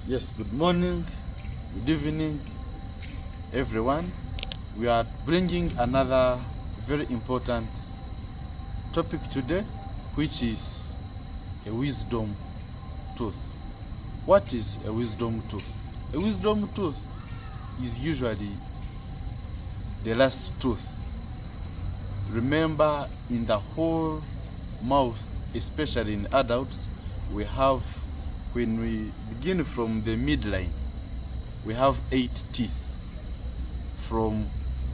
Yes, good morning, good evening, everyone. We are bringing another very important topic today, which is a wisdom tooth. What is a wisdom tooth? A wisdom tooth is usually the last tooth. Remember, in the whole mouth, especially in adults, we have, when we begin from the midline, we have 8 teeth from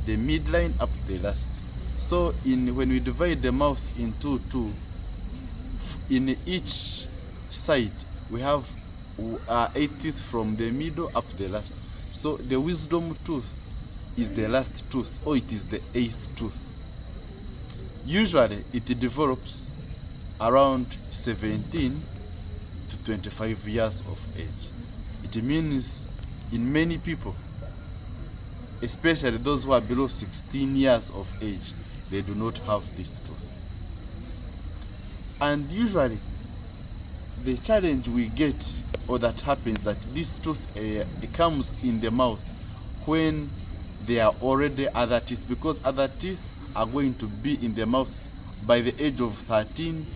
the midline up to the last. So when we divide the mouth into two, in each side we have 8 teeth from the middle up to the last. So the wisdom tooth is the last tooth, or it is the 8th tooth. Usually it develops around 17 to 25 years of age. It means in many people, especially those who are below 16 years of age, they do not have this tooth. And usually the challenge we get, or that happens, that this tooth comes in the mouth when there are already other teeth, because other teeth are going to be in the mouth by the age of 13.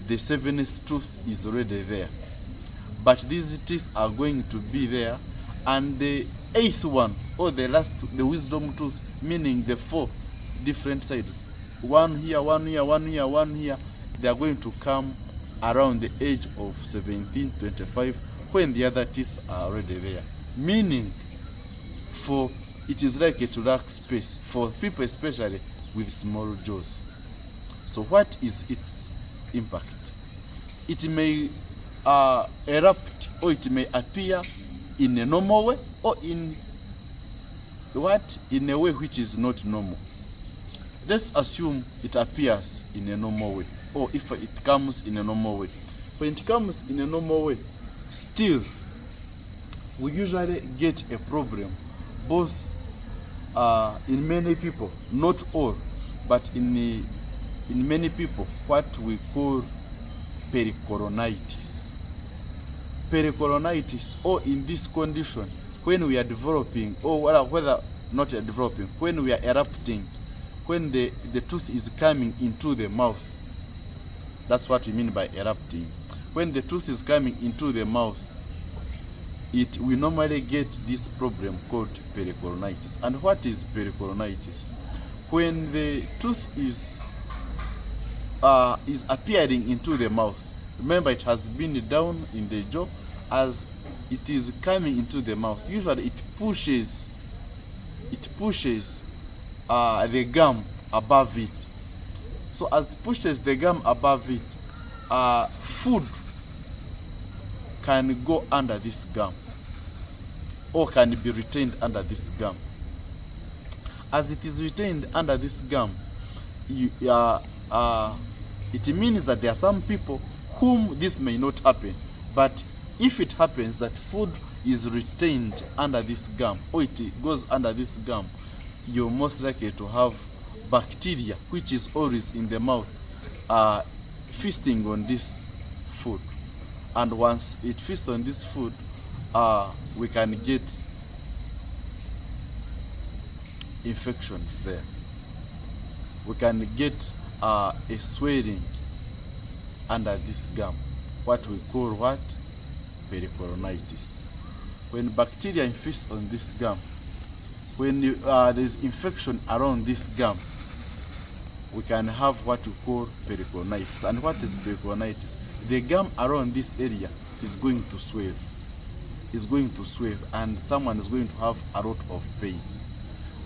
The 7th tooth is already there, but these teeth are going to be there, and the 8th one, or the last, the wisdom tooth, meaning the 4 different sides, one here, one here, one here, one here, they are going to come around the age of 17, 25, when the other teeth are already there. Meaning, for it is like to lack space for people, especially with small jaws. So what is its impact? It may erupt, or it may appear in a normal way, or in a way which is not normal. Let's assume it appears in a normal way, or if it comes in a normal way. When it comes in a normal way, still we usually get a problem, both in many people, not all, but in many people, what we call pericoronitis. Pericoronitis, or in this condition, when we are developing, or whether not developing, when we are erupting, when the tooth is coming into the mouth. That's what we mean by erupting. When the tooth is coming into the mouth, we normally get this problem called pericoronitis. And what is pericoronitis? When the tooth is appearing into the mouth, remember it has been down in the jaw. As it is coming into the mouth, usually it pushes the gum above it. So as it pushes the gum above it, food can go under this gum, or can be retained under this gum. As it is retained under this gum, it means that there are some people whom this may not happen, but if it happens that food is retained under this gum, or it goes under this gum, you're most likely to have bacteria, which is always in the mouth, feasting on this food. And once it feasts on this food, we can get infections there. We can get a swelling under this gum, what we call pericoronitis. When bacteria infest on this gum, when there's infection around this gum, we can have what we call pericoronitis. And what is pericoronitis? The gum around this area is going to swell. And someone is going to have a lot of pain.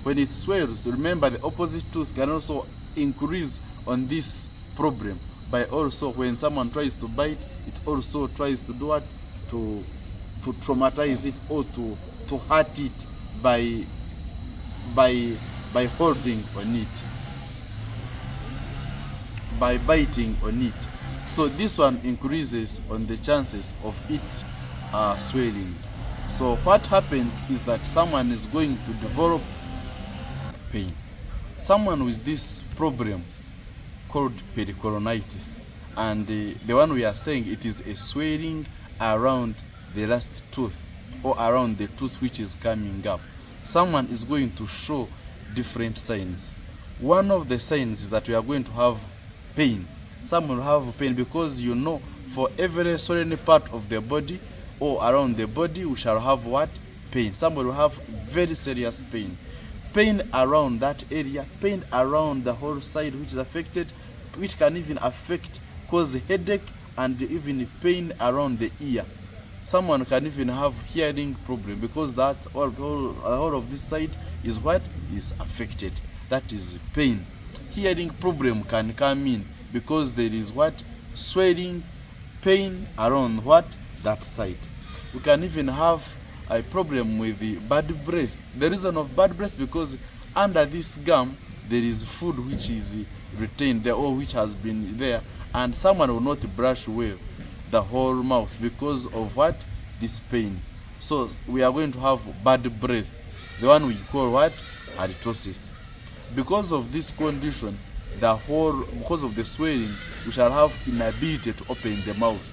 When it swells, remember the opposite tooth can also increase on this problem by also, when someone tries to bite, it also tries to do what? To traumatize it, or to hurt it by holding on it, by biting on it. So this one increases on the chances of it swelling. So what happens is that someone is going to develop pain. Someone with this problem called pericoronitis, and the one we are saying, it is a swelling around the last tooth or around the tooth which is coming up, someone is going to show different signs. One of the signs is that we are going to have pain. Someone will have pain because for every swollen part of the body or around the body, we shall have what? Pain. Somebody will have very serious pain. Pain around that area, pain around the whole side which is affected, which can even cause headache and even pain around the ear. Someone can even have hearing problem because that all of this side is what is affected. That is pain. Hearing problem can come in because there is what? Swelling, pain around what? That side. We can even have a problem with the bad breath. The reason of bad breath because under this gum there is food which is retained there or which has been there, and someone will not brush well the whole mouth because of what? This pain. So we are going to have bad breath, the one we call what? Halitosis. Because of this condition, because of the swelling, we shall have inability to open the mouth,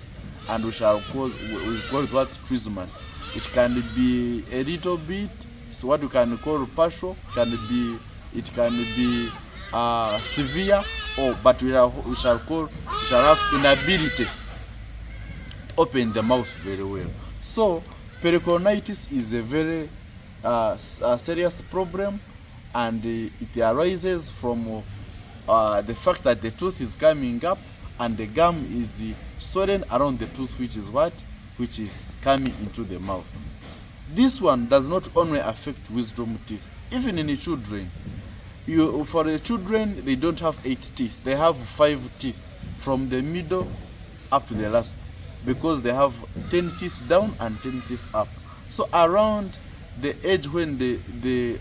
and we call it what? Trismus. It can be a little bit, so what you can call partial, it can be severe, but we shall have inability to open the mouth very well. So pericoronitis is a very serious problem, and it arises from the fact that the tooth is coming up and the gum is swollen around the tooth, which is coming into the mouth. This one does not only affect wisdom teeth, even in the children. For the children, they don't have 8 teeth, they have 5 teeth from the middle up to the last, because they have 10 teeth down and 10 teeth up. So around the edge when the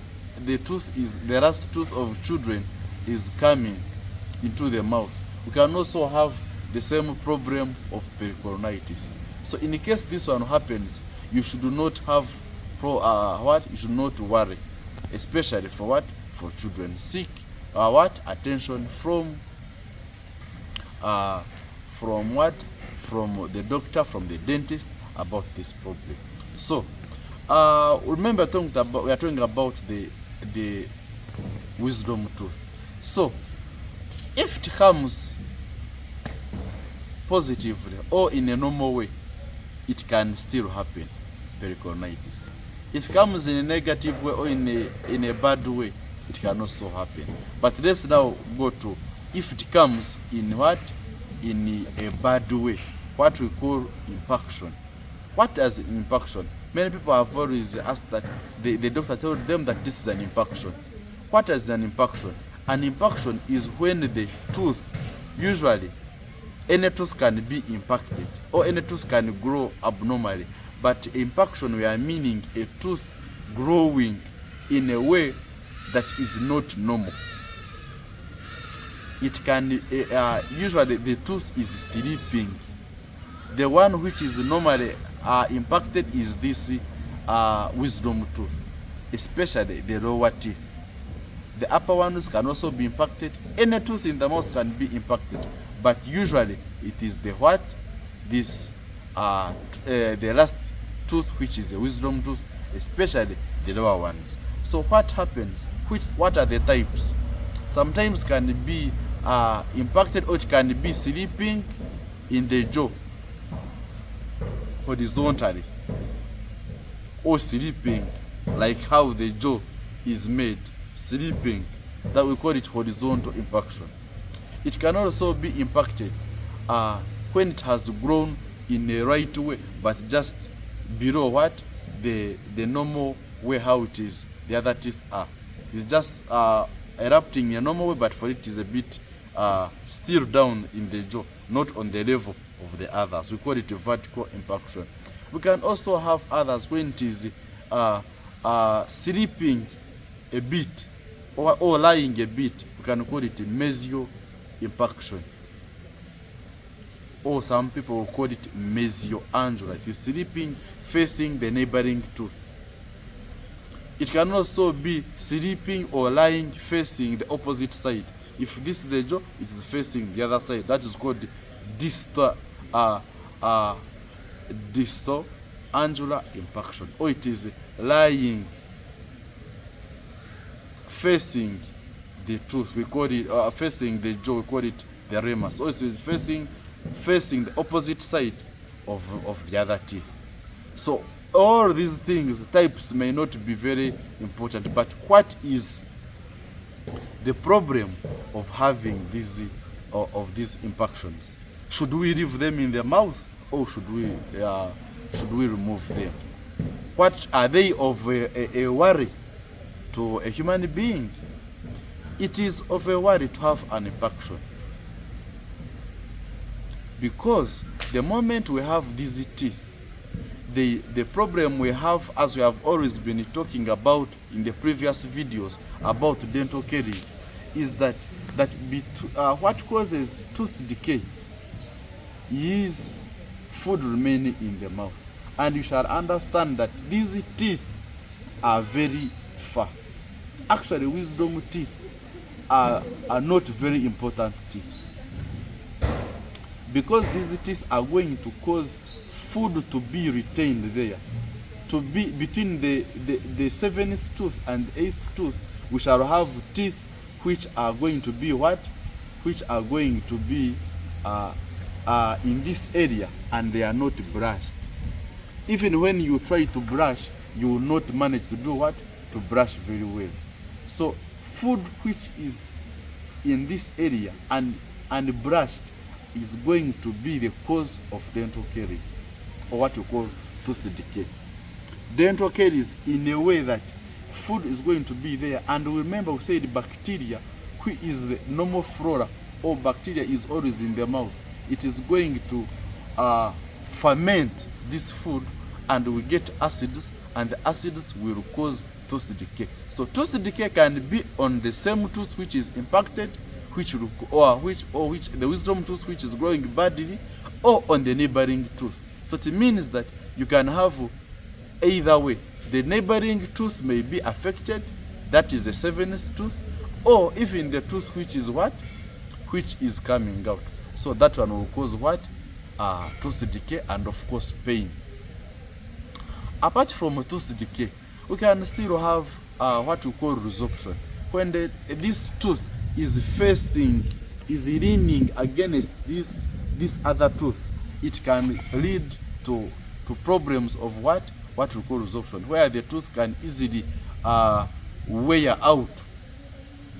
last tooth of children is coming into the mouth, we can also have the same problem of pericoronitis. So in case this one happens, you should not have you should not worry, especially for what? For children. Seek attention from the doctor, from the dentist about this problem. So remember we are talking about the wisdom tooth. So if it comes positively or in a normal way, it can still happen, pericoronitis. If it comes in a negative way or in a bad way, it can also happen. But let's now go to if it comes in what? In a bad way, what we call impaction. What is impaction? Many people have always asked that the doctor told them that this is an impaction. What is an impaction? An impaction is when the tooth, usually any tooth can be impacted or any tooth can grow abnormally, but impaction, we are meaning a tooth growing in a way that is not normal. It can usually the tooth is sleeping. The one which is normally impacted is this wisdom tooth, especially the lower teeth. The upper ones can also be impacted. Any tooth in the mouth can be impacted, but usually it is the last tooth, which is the wisdom tooth, especially the lower ones. So what happens? What are the types? Sometimes can be impacted, or it can be sleeping in the jaw horizontally, or sleeping like how the jaw is made, sleeping, that we call it horizontal impaction. It can also be impacted when it has grown in a right way, but just below what? The normal way how it is, the other teeth are. It's just erupting in a normal way, but for it is a bit still down in the jaw, not on the level of the others. We call it a vertical impaction. We can also have others when it is sleeping a bit or lying a bit. We can call it a mesial impaction, or some people will call it mesioangular. It is sleeping facing the neighboring tooth. It can also be sleeping or lying facing the opposite side. If this is the jaw, it is facing the other side. That is called distal angular impaction, or it is lying facing the tooth, we call it facing the jaw, we call it the ramus, or it is facing the opposite side of the other teeth. So all these things, types may not be very important, but what is the problem of having these impactions? Should we leave them in the mouth, or should we remove them? What are they of a worry to a human being? It is of a worry to have an impaction, because the moment we have these teeth, the problem we have, as we have always been talking about in the previous videos about dental caries, is that what causes tooth decay is food remaining in the mouth. And you shall understand that these teeth are very far. Actually, wisdom teeth are not very important teeth, because these teeth are going to cause food to be retained there, to be between the seventh tooth and eighth tooth. We shall have teeth which are going to be in this area, and they are not brushed. Even when you try to brush, you will not manage to do what? To brush very well. So food which is in this area and brushed is going to be the cause of dental caries, or what we call tooth decay. Dental caries, in a way that food is going to be there, and remember we said bacteria, which is the normal flora, or bacteria is always in the mouth. It is going to ferment this food, and we get acids, and the acids will cause tooth decay. So tooth decay can be on the same tooth which is impacted, which the wisdom tooth which is growing badly, or on the neighboring tooth. So it means that you can have either way. The neighboring tooth may be affected, that is the seventh tooth, or even the tooth which is coming out. So that one will cause what? Tooth decay, and of course pain. Apart from tooth decay, we can still have what we call resorption. When this tooth is leaning against this other tooth, it can lead to problems of what we call resorption, where the tooth can easily wear out.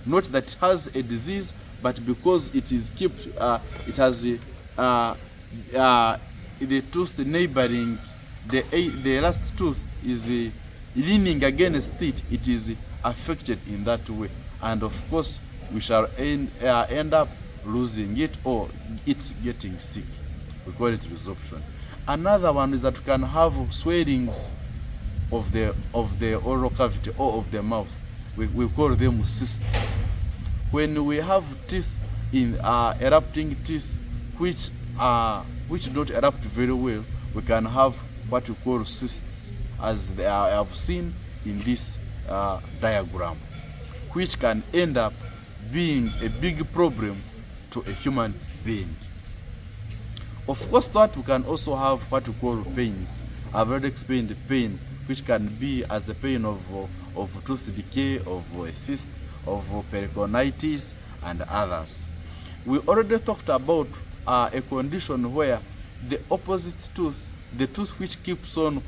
Not that it has a disease, but because it is it has the tooth neighboring the last tooth is leaning against it, it is affected in that way, and of course we shall end up losing it, or it's getting sick. We call it resorption. Another one is that we can have swellings of the oral cavity or of the mouth. We call them cysts. When we have teeth in erupting teeth which don't erupt very well, we can have what we call cysts, as I have seen in this diagram, which can end up being a big problem to a human being. Of course, that we can also have what we call pains. I've already explained the pain, which can be as a pain of tooth decay, of a cyst, of peritonitis, and others. We already talked about a condition where the opposite tooth, the tooth which keeps on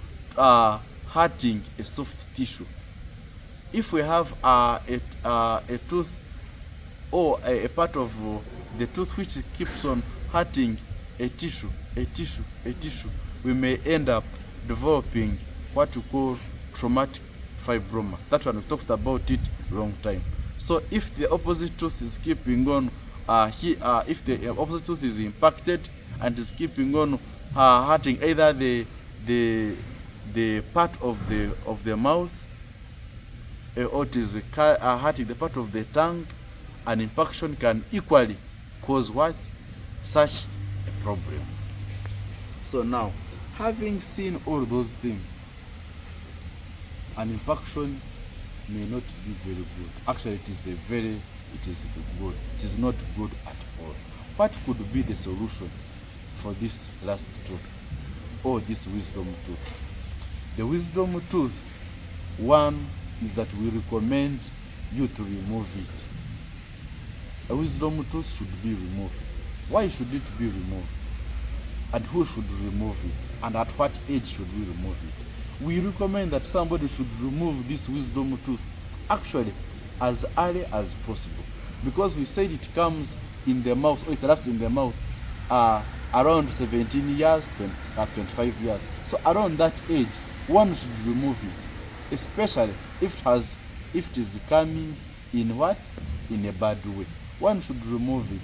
hurting a soft tissue. If we have a tooth, or a part of the tooth which keeps on hurting a tissue, we may end up developing what we call traumatic fibroma. That one we talked about it long time. So if the opposite tooth is keeping on if the opposite tooth is impacted and is keeping on hurting either the part of the mouth, or it is hurting the part of the tongue, an impaction can equally cause what? Such a problem. So now, having seen all those things, an impaction may not be very good. Actually, it is good. It is not good at all. What could be the solution for this last tooth, or this wisdom tooth? The wisdom tooth, one is that we recommend you to remove it. A wisdom tooth should be removed. Why should it be removed? And who should remove it? And at what age should we remove it? We recommend that somebody should remove this wisdom tooth actually as early as possible, because we said it comes in the mouth, or it erupts in the mouth around 17 years, 25 years. So around that age, one should remove it, especially if it is coming in what? In a bad way. One should remove it.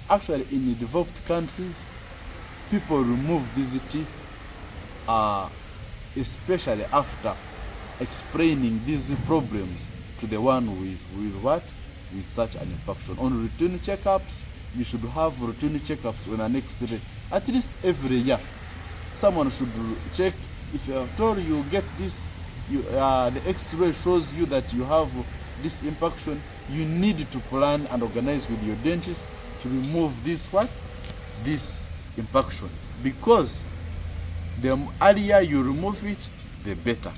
Actually, in the developed countries, people remove these teeth, especially after explaining these problems to the one with what? With such an impaction. On routine checkups, you should have routine checkups on an X-ray at least every year. Someone should check. If you are told you get this, the X-ray shows you that you have this impaction, you need to plan and organize with your dentist to remove this what? This impaction. Because the earlier you remove it, the better.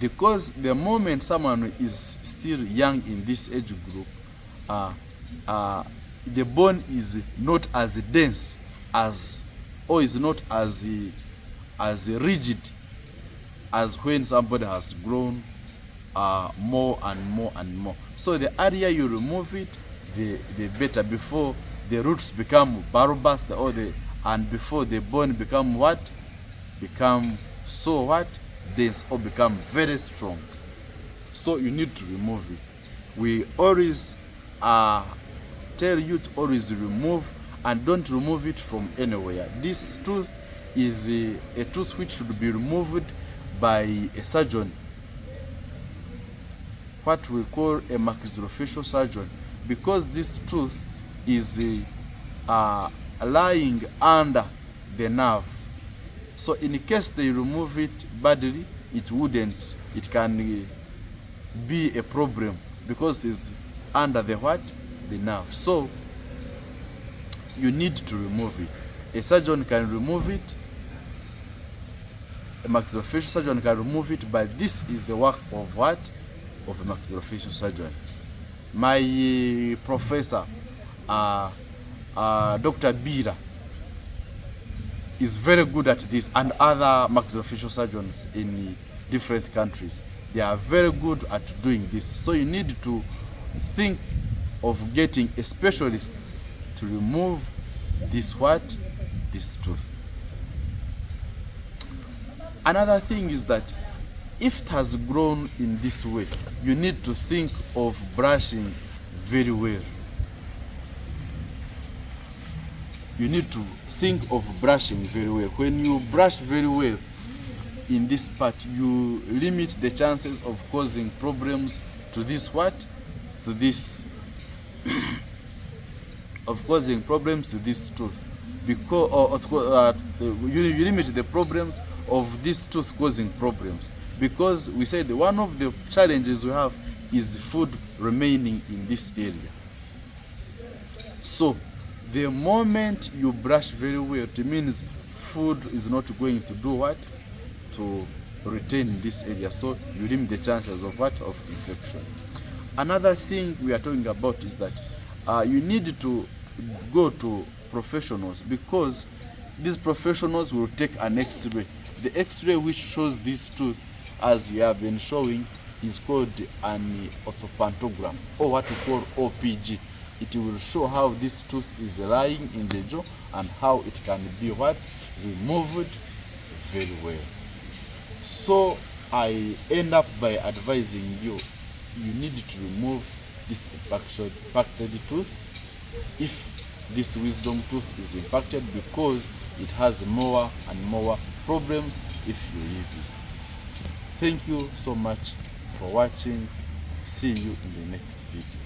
Because the moment someone is still young in this age group, the bone is not as dense as, or is not as rigid as when somebody has grown more and more and more. So the earlier you remove it, the better, before the roots become bulbous, and before the bone become what? Become so what? Dense, or become very strong. So you need to remove it. We always tell you to always remove, and don't remove it from anywhere. This tooth is a tooth which should be removed by a surgeon, what we call a maxillofacial surgeon, because this tooth is lying under the nerve. So in case they remove it badly, it can be a problem, because it's under the what? The nerve. So you need to remove it. A surgeon can remove it, a maxillofacial surgeon can remove it, but this is the work of what? Of a maxillofacial surgeon. My professor, Dr. Bira, is very good at this, and other maxillofacial surgeons in different countries, they are very good at doing this. So you need to think of getting a specialist to remove this what? This tooth. Another thing is that if it has grown in this way, you need to think of brushing very well. You need to think of brushing very well. When you brush very well in this part, you limit the chances of causing problems to this what? To this of causing problems to this tooth. Because you limit the problems of this tooth causing problems. Because we said one of the challenges we have is food remaining in this area. So the moment you brush very well, it means food is not going to do what? To retain in this area. So you limit the chances of what? Of infection. Another thing we are talking about is that you need to go to professionals, because these professionals will take an X-ray. The X-ray which shows this tooth, as we have been showing, is called an orthodontogram, or what we call OPG. It will show how this tooth is lying in the jaw and how it can be what? Removed very well. So I end up by advising you, you need to remove this impacted tooth if this wisdom tooth is impacted, because it has more and more problems if you leave it. Thank you so much for watching. See you in the next video.